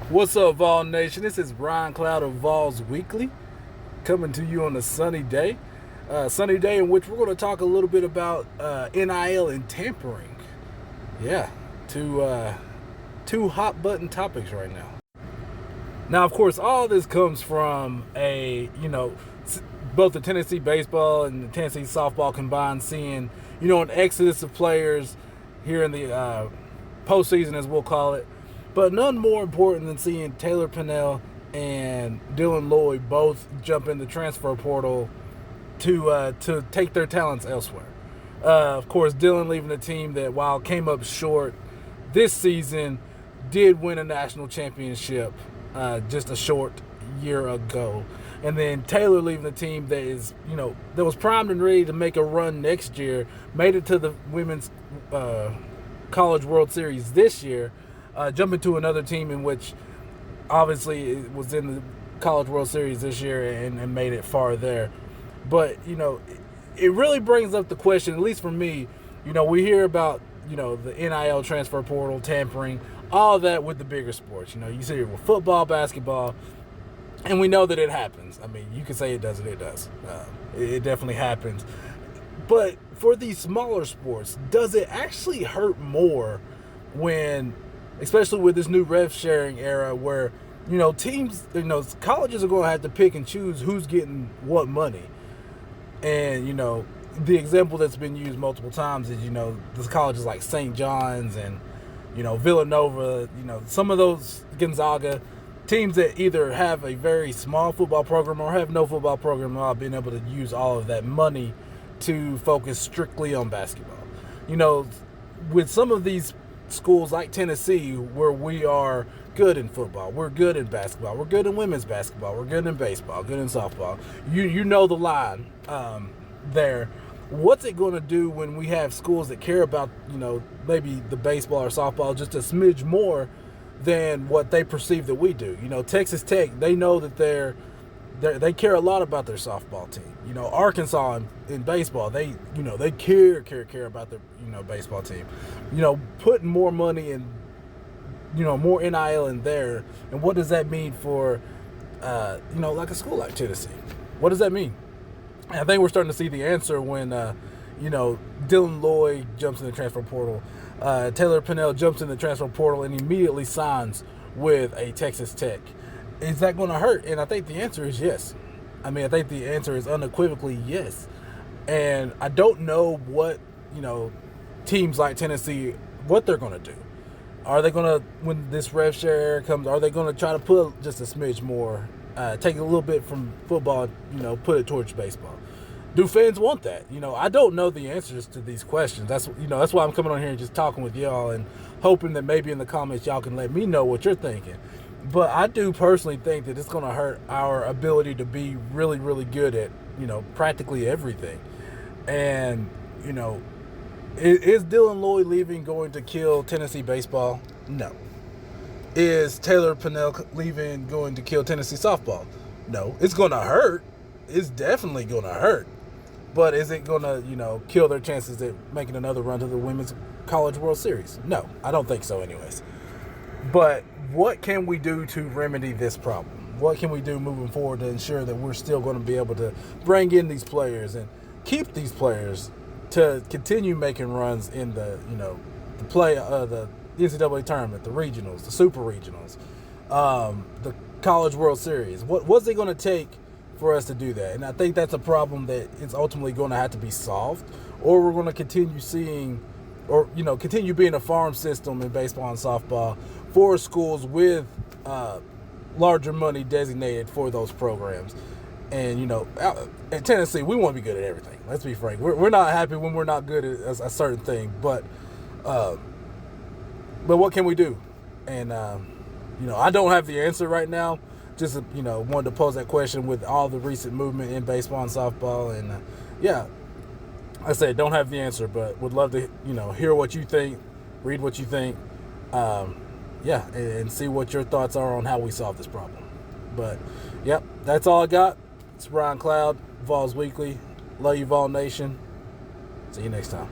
What's up, Vol Nation? This is Brian Cloud of Vols Weekly, coming to you on a sunny day. Sunny day in which we're going to talk a little bit about NIL and tampering. Yeah, two hot button topics right now. Now, of course, all this comes from both the Tennessee baseball and the Tennessee softball combined, seeing, an exodus of players here in the postseason, as we'll call it. But none more important than seeing Taylor Pennell and Dylan Lloyd both jump in the transfer portal to take their talents elsewhere. Of course, Dylan leaving a team that, while came up short this season, did win a national championship just a short year ago. And then Taylor leaving a team that is, that was primed and ready to make a run next year, made it to the Women's College World Series this year, jumping to another team in which obviously it was in the College World Series this year and made it far there. But, it really brings up the question, at least for me, we hear about, the NIL transfer portal, tampering, all that with the bigger sports. You see it with football, basketball, and we know that it happens. I mean, you can say it doesn't, it does. It definitely happens. But for these smaller sports, does it actually hurt more when, especially with this new rev sharing era where, teams, colleges are going to have to pick and choose who's getting what money. And, the example that's been used multiple times is, this colleges like St. John's and, Villanova, some of those, Gonzaga, teams that either have a very small football program or have no football program at all, being able to use all of that money to focus strictly on basketball. With some of these schools like Tennessee, where we are good in football, we're good in basketball, we're good in women's basketball, we're good in baseball, good in softball. You know the line there. What's it going to do when we have schools that care about, maybe the baseball or softball just a smidge more than what they perceive that we do? Texas Tech, they know that they care a lot about their softball team. Arkansas in baseball, they care about their baseball team. Putting more money in, more NIL in there, and what does that mean for like a school like Tennessee? What does that mean? And I think we're starting to see the answer when Dylan Lloyd jumps in the transfer portal. Taylor Pennell jumps in the transfer portal and immediately signs with a Texas Tech. Is that going to hurt? And I think the answer is yes. I think the answer is unequivocally yes. And I don't know what, teams like Tennessee, what they're going to do. Are they going to, when this rev share era comes, are they going to try to put just a smidge more, take a little bit from football, put it towards baseball? Do fans want that? I don't know the answers to these questions. That's why I'm coming on here and just talking with y'all and hoping that maybe in the comments y'all can let me know what you're thinking. But I do personally think that it's going to hurt our ability to be really, really good at, practically everything. And, is Dylan Lloyd leaving going to kill Tennessee baseball? No. Is Taylor Pennell leaving going to kill Tennessee softball? No. It's going to hurt. It's definitely going to hurt. But is it going to, kill their chances at making another run to the Women's College World Series? No, I don't think so anyways. But what can we do to remedy this problem? What can we do moving forward to ensure that we're still going to be able to bring in these players and keep these players to continue making runs in the, the NCAA tournament, the regionals, the super regionals, the College World Series? What's it going to take for us to do that? And I think that's a problem that is ultimately going to have to be solved, or we're going to continue seeing, or continue being a farm system in baseball and softball for schools with larger money designated for those programs. And at Tennessee, we want to be good at everything. Let's be frank. We're not happy when we're not good at a certain thing, but what can we do? And I don't have the answer right now. Just wanted to pose that question with all the recent movement in baseball and softball, and I said don't have the answer, but would love to hear what you think, read what you think, and see what your thoughts are on how we solve this problem. But that's all I got. It's Brian Cloud, Vols Weekly. Love you, Vol Nation. See you next time.